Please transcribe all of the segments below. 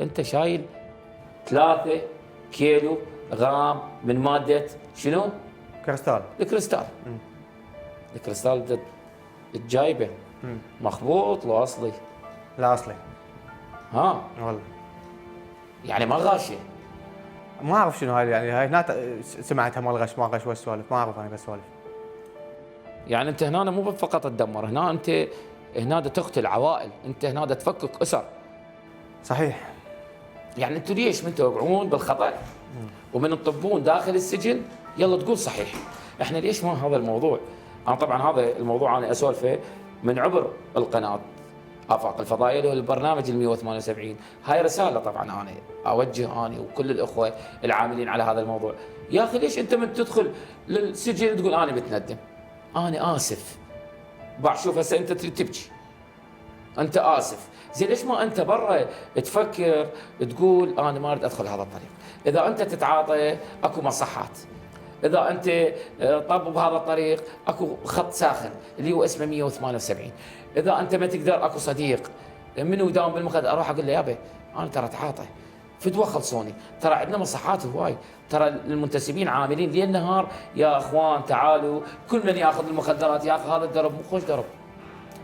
انت شايل 3 كيلو غرام من ماده شنو؟ كريستال. الكريستال. الكريستال ده جايبه مخبوط لو اصلي؟ لا اصلي. ها والله يعني ما غاشي. ما اعرف شنو هاي، يعني هاي هنا سمعتها مال غش ما غش والسوالف، ما اعرف انا بسوالف. يعني انت هنا مو فقط تدمر، هنا انت هنا تقتل عوائل، انت هنا تفكك اسر. صحيح. يعني انتوا ليش من توقعون بالخطا ومن تطبون داخل السجن؟ يلا تقول صحيح. احنا ليش ما هذا الموضوع؟ انا طبعا هذا الموضوع انا اسولفه من عبر القناه آفاق الفضائية والبرنامج 178. هاي رسالة طبعا أنا أوجه أنا وكل الأخوة العاملين على هذا الموضوع. يا أخي ليش أنت من تدخل للسجن تقول أنا بتندم، أنا آسف، شوف هسه أنت تبكي، أنت آسف، زين ليش ما أنت برا تفكر تقول أنا ما أريد أدخل هذا الطريق؟ إذا أنت تتعاطى أكو مصحات، إذا أنت طب بهذا الطريق أكو خط ساخن اللي هو اسمه 178. إذا أنت ما تقدر أكو صديق منو يداوم بالمخدر أروح أقول له يابا أنا ترى أتعاطى فدوى خلصوني، ترى عندنا مصحات هواي، ترى المنتسبين عاملين ليل نهار يا أخوان تعالوا، كل من ياخذ المخدرات ياخذ هذا الدرب مو خوش درب.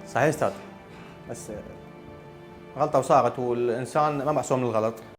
صحيح استاذ، بس غلطه وصارت والانسان ما معصوم من الغلط.